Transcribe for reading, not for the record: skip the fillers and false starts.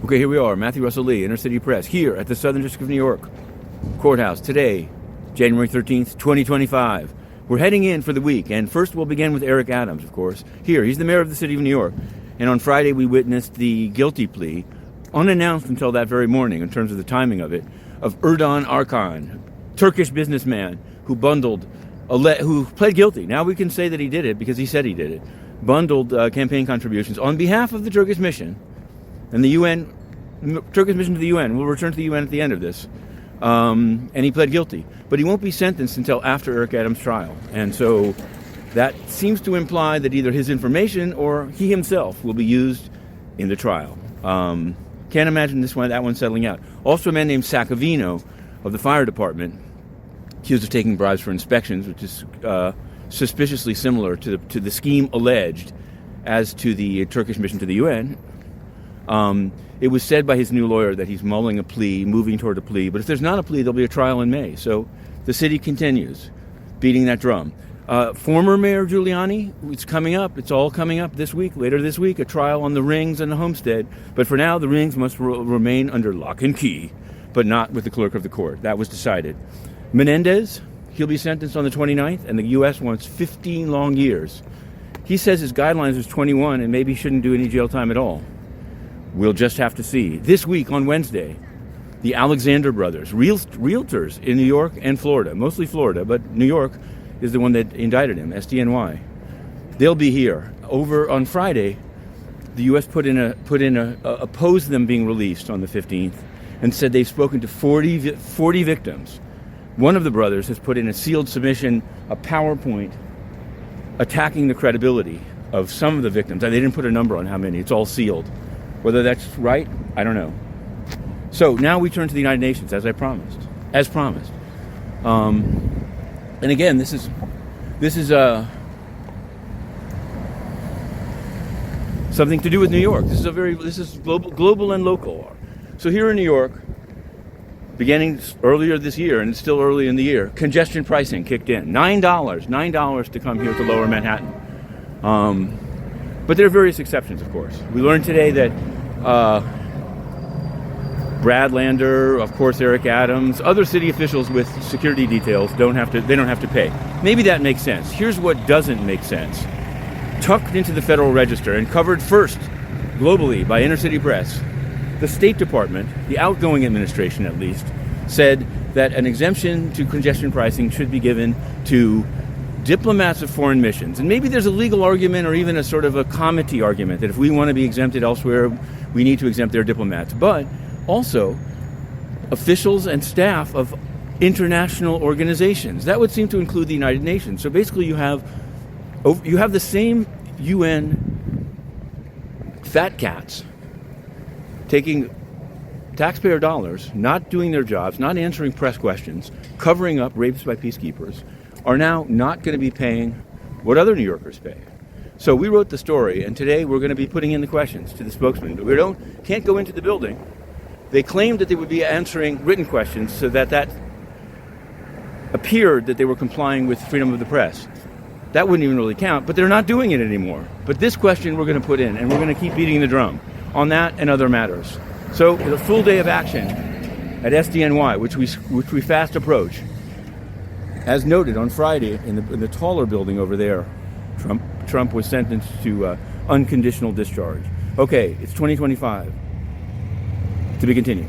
Okay, here we are, Matthew Russell Lee, Inner City Press, here at the Southern District of New York Courthouse today, January 13th, 2025. We're heading in for the week, and first we'll begin with Eric Adams, of course. Here, he's the mayor of the city of New York, and on Friday we witnessed the guilty plea, unannounced until that very morning in terms of the timing of it, of Erdoğan Arkan, Turkish businessman who who pled guilty. Now we can say that he did it because he said he did it. Bundled campaign contributions on behalf of the Turkish mission. And the UN, Turkish mission to the UN, will return to the UN at the end of this. And he pled guilty. But he won't be sentenced until after Eric Adams' trial. And so that seems to imply that either his information or he himself will be used in the trial. Can't imagine that one settling out. Also a man named Sacavino of the fire department, accused of taking bribes for inspections, which is suspiciously similar to the scheme alleged as to the Turkish mission to the UN. It was said by his new lawyer that he's mulling a plea, moving toward a plea. But if there's not a plea, there'll be a trial in May. So the city continues beating that drum. Former Mayor Giuliani, it's coming up. It's all coming up this week, later this week, a trial on the rings and the homestead. But for now, the rings must remain under lock and key, but not with the clerk of the court. That was decided. Menendez, he'll be sentenced on the 29th, and the U.S. wants 15 long years. He says his guidelines is 21 and maybe shouldn't do any jail time at all. We'll just have to see. This week, on Wednesday, the Alexander brothers, realtors in New York and Florida, mostly Florida, but New York is the one that indicted him, SDNY. They'll be here. Over on Friday, the U.S. opposed them being released on the 15th and said they've spoken to 40 victims. One of the brothers has put in a sealed submission, a PowerPoint, attacking the credibility of some of the victims. They didn't put a number on how many. It's all sealed. Whether that's right, I don't know. So now we turn to the United Nations, as promised. And again, this is something to do with New York. This is global and local. So here in New York, beginning earlier this year, and it's still early in the year, congestion pricing kicked in. $9 to come here to Lower Manhattan. But there are various exceptions, of course. We learned today that Brad Lander, of course, Eric Adams, other city officials with security details don't have to pay. Maybe that makes sense. Here's what doesn't make sense. Tucked into the Federal Register and covered first globally by Inner City Press, the State Department, the outgoing administration at least, said that an exemption to congestion pricing should be given to diplomats of foreign missions. And maybe there's a legal argument or even a sort of a comity argument that if we want to be exempted elsewhere, we need to exempt their diplomats. But also officials and staff of international organizations. That would seem to include the United Nations. So basically you have the same UN fat cats taking taxpayer dollars, not doing their jobs, not answering press questions, covering up rapes by peacekeepers, are now not going to be paying what other New Yorkers pay. So we wrote the story, and today we're going to be putting in the questions to the spokesman. But we can't go into the building. They claimed that they would be answering written questions so that appeared that they were complying with freedom of the press. That wouldn't even really count, but they're not doing it anymore. But this question we're going to put in, and we're going to keep beating the drum on that and other matters. So the full day of action at SDNY, which we fast approach. As noted on Friday in the taller building over there, Trump was sentenced to unconditional discharge. Okay, it's 2025. To be continued.